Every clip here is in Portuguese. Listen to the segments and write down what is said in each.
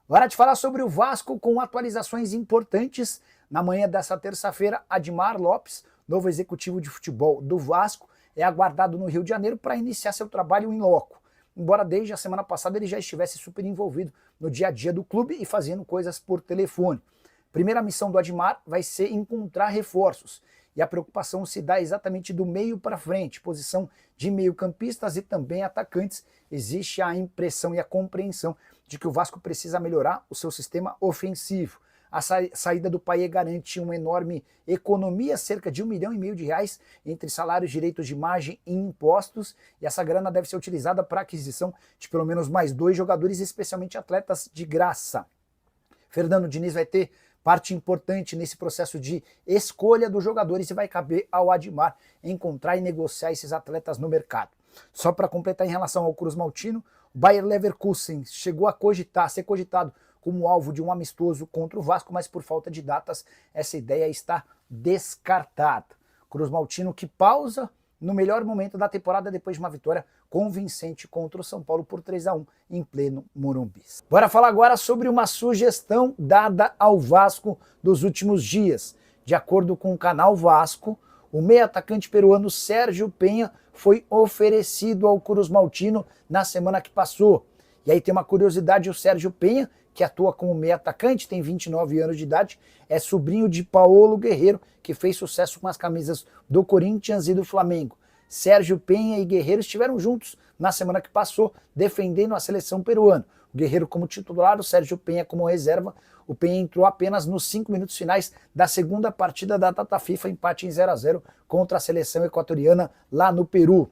Hora de falar sobre o Vasco com atualizações importantes. Na manhã dessa terça-feira, Admar Lopes, novo executivo de futebol do Vasco, é aguardado no Rio de Janeiro para iniciar seu trabalho em loco. Embora desde a semana passada ele já estivesse super envolvido no dia a dia do clube e fazendo coisas por telefone. Primeira missão do Admar vai ser encontrar reforços. E a preocupação se dá exatamente do meio para frente, posição de meio-campistas e também atacantes. Existe a impressão e a compreensão de que o Vasco precisa melhorar o seu sistema ofensivo. A saída do Payet garante uma enorme economia, cerca de R$1,5 milhão entre salários, direitos de imagem e impostos, e essa grana deve ser utilizada para a aquisição de pelo menos mais 2 jogadores, especialmente atletas de graça. Fernando Diniz vai ter parte importante nesse processo de escolha dos jogadores e vai caber ao Admar encontrar e negociar esses atletas no mercado. Só para completar em relação ao Cruz Maltino, o Bayer Leverkusen chegou a ser cogitado como alvo de um amistoso contra o Vasco, mas por falta de datas essa ideia está descartada. Cruz Maltino que pausa no melhor momento da temporada depois de uma vitória convincente contra o São Paulo por 3-1 em pleno Morumbi. Bora falar agora sobre uma sugestão dada ao Vasco dos últimos dias. De acordo com o canal Vasco, o meio-atacante peruano Sérgio Penha foi oferecido ao Cruz Maltino na semana que passou. E aí tem uma curiosidade, o Sérgio Penha, que atua como meio-atacante, tem 29 anos de idade, é sobrinho de Paulo Guerreiro, que fez sucesso com as camisas do Corinthians e do Flamengo. Sérgio Penha e Guerreiro estiveram juntos na semana que passou, defendendo a seleção peruana. O Guerreiro como titular, o Sérgio Penha como reserva. O Penha entrou apenas nos 5 minutos finais da segunda partida da data FIFA, empate em 0-0 contra a seleção equatoriana lá no Peru.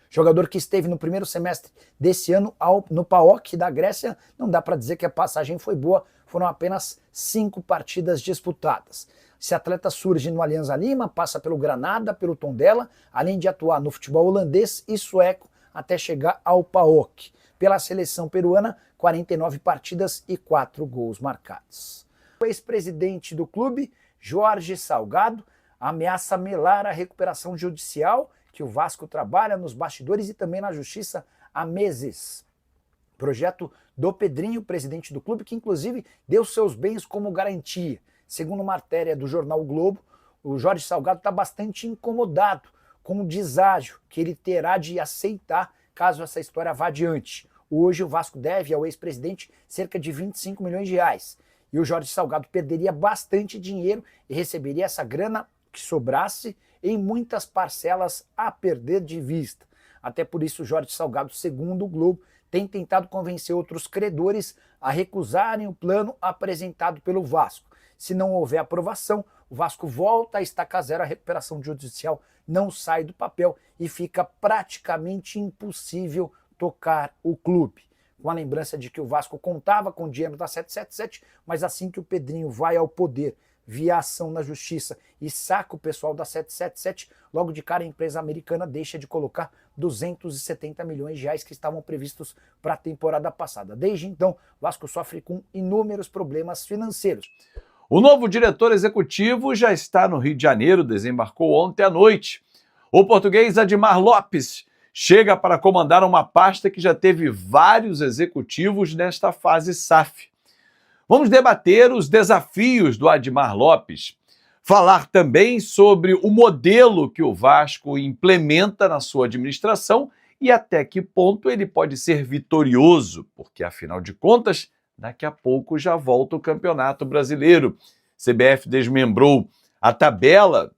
Jogador que esteve no primeiro semestre desse ano no PAOK da Grécia, não dá para dizer que a passagem foi boa, foram apenas 5 partidas disputadas. Esse atleta surge no Alianza Lima, passa pelo Granada, pelo Tondela, além de atuar no futebol holandês e sueco até chegar ao PAOK. Pela seleção peruana, 49 partidas e 4 gols marcados. O ex-presidente do clube, Jorge Salgado, ameaça melar a recuperação judicial que o Vasco trabalha nos bastidores e também na justiça há meses. Projeto do Pedrinho, presidente do clube, que inclusive deu seus bens como garantia. Segundo uma matéria do jornal o Globo, o Jorge Salgado está bastante incomodado com o deságio que ele terá de aceitar caso essa história vá adiante. Hoje o Vasco deve ao ex-presidente cerca de R$25 milhões. E o Jorge Salgado perderia bastante dinheiro e receberia essa grana que sobrasse em muitas parcelas a perder de vista. Até por isso, Jorge Salgado, segundo o Globo, tem tentado convencer outros credores a recusarem o plano apresentado pelo Vasco. Se não houver aprovação, o Vasco volta a estaca zero, a recuperação judicial não sai do papel e fica praticamente impossível tocar o clube. Com a lembrança de que o Vasco contava com o dinheiro da 777, mas assim que o Pedrinho vai ao poder via ação na justiça e saca o pessoal da 777, logo de cara a empresa americana deixa de colocar R$270 milhões que estavam previstos para a temporada passada. Desde então, o Vasco sofre com inúmeros problemas financeiros. O novo diretor executivo já está no Rio de Janeiro, desembarcou ontem à noite. O português Admar Lopes chega para comandar uma pasta que já teve vários executivos nesta fase SAF. Vamos debater os desafios do Admar Lopes, falar também sobre o modelo que o Vasco implementa na sua administração e até que ponto ele pode ser vitorioso, porque afinal de contas, daqui a pouco já volta o Campeonato Brasileiro. CBF desmembrou a tabela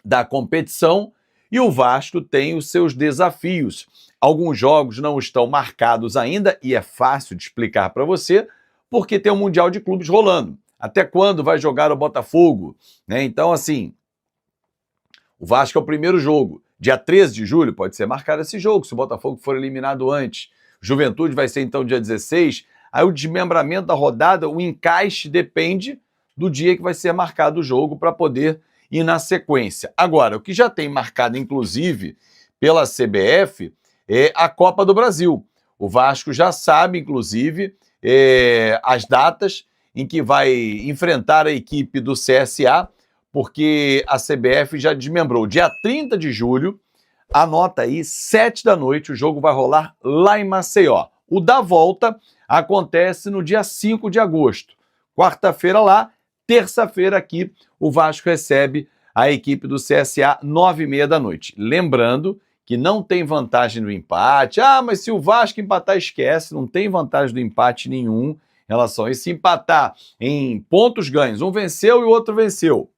da competição e o Vasco tem os seus desafios. Alguns jogos não estão marcados ainda e é fácil de explicar para você, porque tem o Mundial de Clubes rolando. Até quando vai jogar o Botafogo? Então, assim, o Vasco é o primeiro jogo. Dia 13 de julho pode ser marcado esse jogo, se o Botafogo for eliminado antes. Juventude vai ser, então, dia 16. Aí o desmembramento da rodada, o encaixe depende do dia que vai ser marcado o jogo para poder ir na sequência. Agora, o que já tem marcado, inclusive, pela CBF, é a Copa do Brasil. O Vasco já sabe, inclusive, as datas em que vai enfrentar a equipe do CSA, porque a CBF já desmembrou. Dia 30 de julho, anota aí, 7 da noite, o jogo vai rolar lá em Maceió. O da volta acontece no dia 5 de agosto. Quarta-feira lá, terça-feira aqui, o Vasco recebe a equipe do CSA, 9h30 da noite. Lembrando que não tem vantagem do empate. Mas se o Vasco empatar, esquece, não tem vantagem do empate nenhum em relação a isso. Se empatar em pontos ganhos, um venceu e o outro venceu.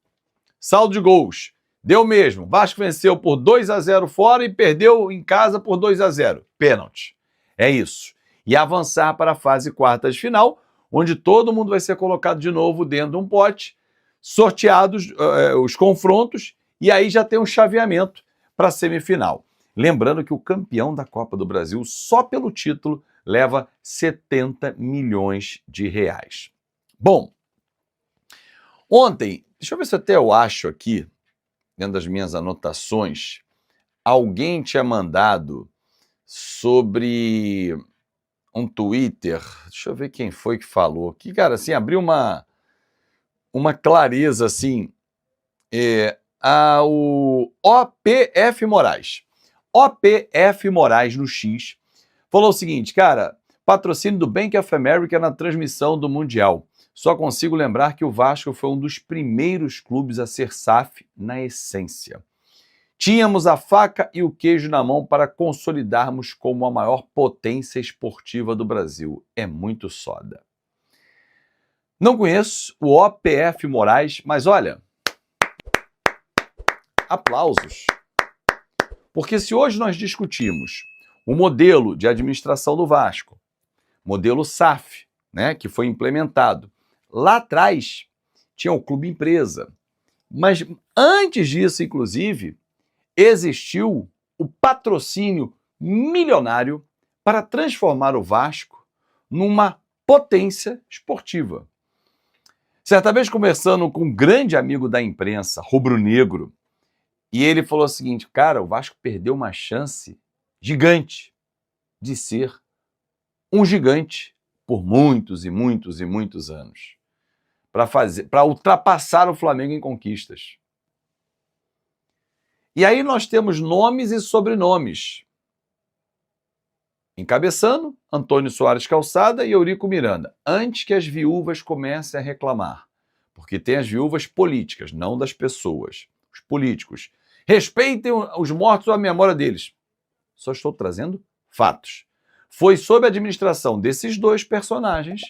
Saldo de gols, deu mesmo. Vasco venceu por 2-0 fora e perdeu em casa por 2-0. Pênalti. É isso. E avançar para a fase quartas de final, onde todo mundo vai ser colocado de novo dentro de um pote, sorteados os confrontos, e aí já tem um chaveamento para a semifinal. Lembrando que o campeão da Copa do Brasil, só pelo título, leva 70 milhões de reais. Bom, ontem, deixa eu ver se até eu acho aqui, dentro das minhas anotações, alguém tinha mandado sobre um Twitter, deixa eu ver quem foi que falou, que, cara, assim, abriu uma clareza, assim, o OPF Moraes. OPF Moraes, no X, falou o seguinte, cara, patrocínio do Bank of America na transmissão do Mundial. Só consigo lembrar que o Vasco foi um dos primeiros clubes a ser SAF na essência. Tínhamos a faca e o queijo na mão para consolidarmos como a maior potência esportiva do Brasil. É muito soda. Não conheço o OPF Moraes, mas olha, aplausos. Porque se hoje nós discutimos o modelo de administração do Vasco, modelo SAF, né, que foi implementado, lá atrás tinha o Clube Empresa. Mas antes disso, inclusive, existiu o patrocínio milionário para transformar o Vasco numa potência esportiva. Certa vez, conversando com um grande amigo da imprensa, rubro-negro, e ele falou o seguinte, cara, o Vasco perdeu uma chance gigante de ser um gigante por muitos e muitos e muitos anos, para ultrapassar o Flamengo em conquistas. E aí nós temos nomes e sobrenomes. Encabeçando, Antônio Soares Calçada e Eurico Miranda, antes que as viúvas comecem a reclamar. Porque tem as viúvas políticas, não das pessoas. Os políticos. Respeitem os mortos ou a memória deles. Só estou trazendo fatos. Foi sob a administração desses dois personagens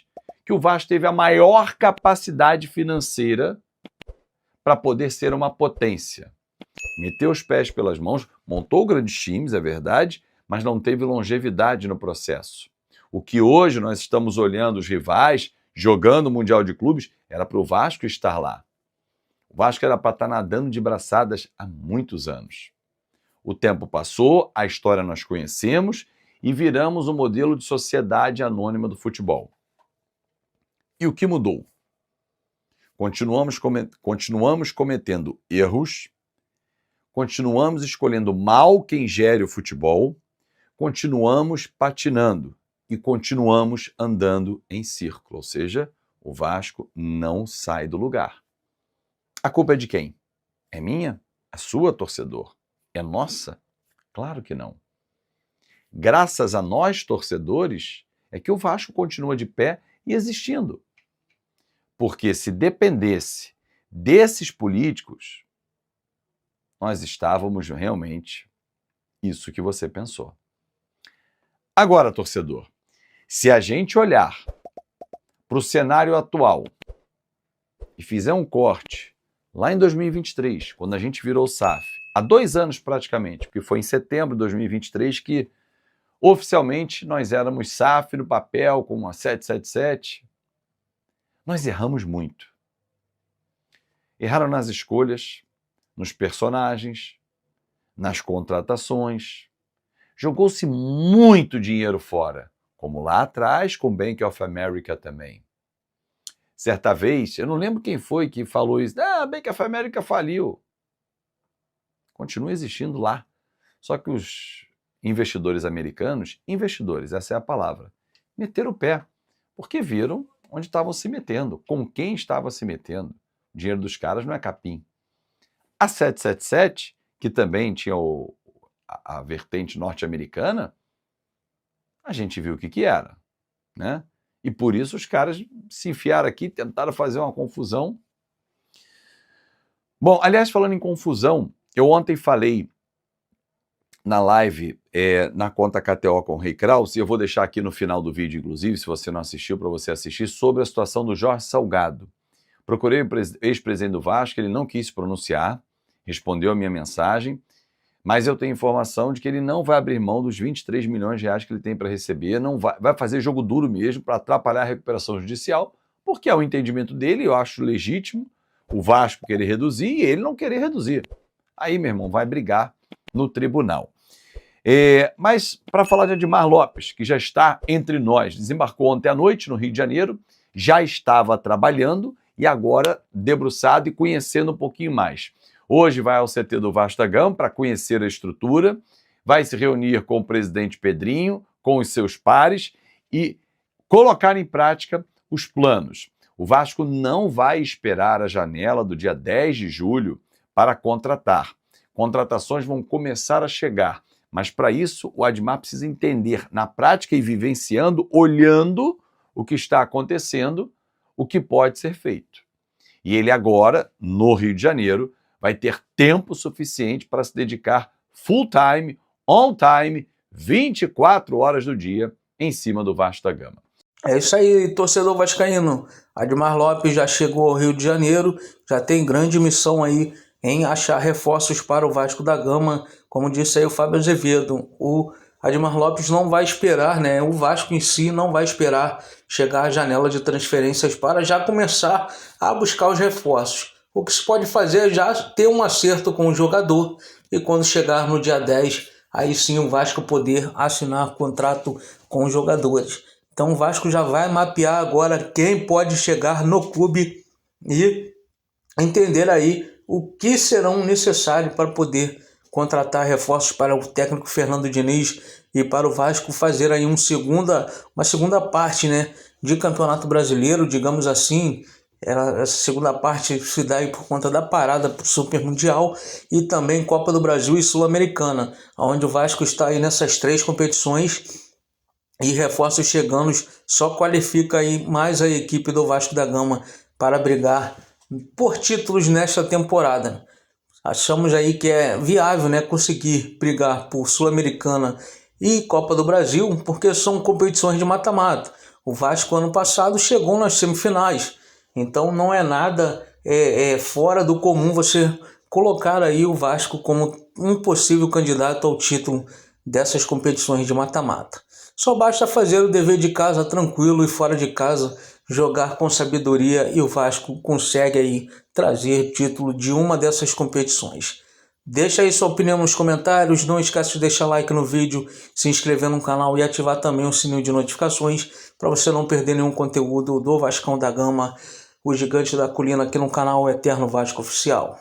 que o Vasco teve a maior capacidade financeira para poder ser uma potência. Meteu os pés pelas mãos, montou grandes times, é verdade, mas não teve longevidade no processo. O que hoje nós estamos olhando os rivais, jogando o Mundial de Clubes, era para o Vasco estar lá. O Vasco era para estar nadando de braçadas há muitos anos. O tempo passou, a história nós conhecemos e viramos um modelo de sociedade anônima do futebol. E o que mudou? Continuamos cometendo erros, continuamos escolhendo mal quem gere o futebol, continuamos patinando e continuamos andando em círculo, ou seja, o Vasco não sai do lugar. A culpa é de quem? É minha? É sua, torcedor? É nossa? Claro que não. Graças a nós, torcedores, é que o Vasco continua de pé e existindo. Porque se dependesse desses políticos, nós estávamos realmente isso que você pensou. Agora, torcedor, se a gente olhar para o cenário atual e fizer um corte lá em 2023, quando a gente virou SAF, há 2 anos praticamente, porque foi em setembro de 2023 que oficialmente nós éramos SAF no papel com a 777, nós erramos muito. Erraram nas escolhas, nos personagens, nas contratações. Jogou-se muito dinheiro fora, como lá atrás com o Bank of America também. Certa vez, eu não lembro quem foi que falou isso, Bank of America faliu. Continua existindo lá. Só que os investidores americanos, essa é a palavra, meteram o pé, porque viram onde estavam se metendo, com quem estava se metendo. O dinheiro dos caras não é capim. A 777, que também tinha a vertente norte-americana, a gente viu o que era, né? E por isso os caras se enfiaram aqui, tentaram fazer uma confusão. Bom, aliás, falando em confusão, eu ontem falei na live na conta KTO com o Rei Krause, e eu vou deixar aqui no final do vídeo, inclusive, se você não assistiu, para você assistir, sobre a situação do Jorge Salgado. Procurei o ex-presidente do Vasco, ele não quis se pronunciar, respondeu a minha mensagem, mas eu tenho informação de que ele não vai abrir mão dos 23 milhões de reais que ele tem para receber, não vai fazer jogo duro mesmo para atrapalhar a recuperação judicial, porque é o entendimento dele, eu acho legítimo, o Vasco querer reduzir e ele não querer reduzir. Aí, meu irmão, vai brigar no tribunal. Mas para falar de Admar Lopes, que já está entre nós, desembarcou ontem à noite no Rio de Janeiro, já estava trabalhando e agora debruçado e conhecendo um pouquinho mais. Hoje vai ao CT do Vasco da Gama para conhecer a estrutura, vai se reunir com o presidente Pedrinho, com os seus pares e colocar em prática os planos. O Vasco não vai esperar a janela do dia 10 de julho para contratar. Contratações vão começar a chegar, mas para isso o Admar precisa entender na prática e vivenciando, olhando o que está acontecendo, o que pode ser feito. E ele agora, no Rio de Janeiro, vai ter tempo suficiente para se dedicar full time, on time, 24 horas do dia em cima do Vasco da Gama. É isso aí, torcedor vascaíno. Admar Lopes já chegou ao Rio de Janeiro, já tem grande missão aí em achar reforços para o Vasco da Gama, como disse aí o Fábio Azevedo. O Admar Lopes não vai esperar, né? O Vasco em si não vai esperar chegar à janela de transferências para já começar a buscar os reforços. O que se pode fazer é já ter um acerto com o jogador e quando chegar no dia 10, aí sim o Vasco poder assinar contrato com os jogadores. Então o Vasco já vai mapear agora quem pode chegar no clube e entender aí o que serão necessários para poder contratar reforços para o técnico Fernando Diniz e para o Vasco fazer aí uma segunda parte, né, de Campeonato Brasileiro, digamos assim. Essa segunda parte se dá aí por conta da parada para o Super Mundial e também Copa do Brasil e Sul-Americana, onde o Vasco está aí nessas 3 competições e reforços chegando só qualifica aí mais a equipe do Vasco da Gama para brigar por títulos nesta temporada. Achamos aí que é viável, né, conseguir brigar por Sul-Americana e Copa do Brasil, porque são competições de mata-mata. O Vasco ano passado chegou nas semifinais, então não é nada fora do comum você colocar aí o Vasco como um possível candidato ao título dessas competições de mata-mata. Só basta fazer o dever de casa tranquilo e fora de casa jogar com sabedoria e o Vasco consegue aí trazer título de uma dessas competições. Deixa aí sua opinião nos comentários, não esquece de deixar like no vídeo, se inscrever no canal e ativar também o sininho de notificações para você não perder nenhum conteúdo do Vascão da Gama, o gigante da colina aqui no canal Eterno Vasco Oficial.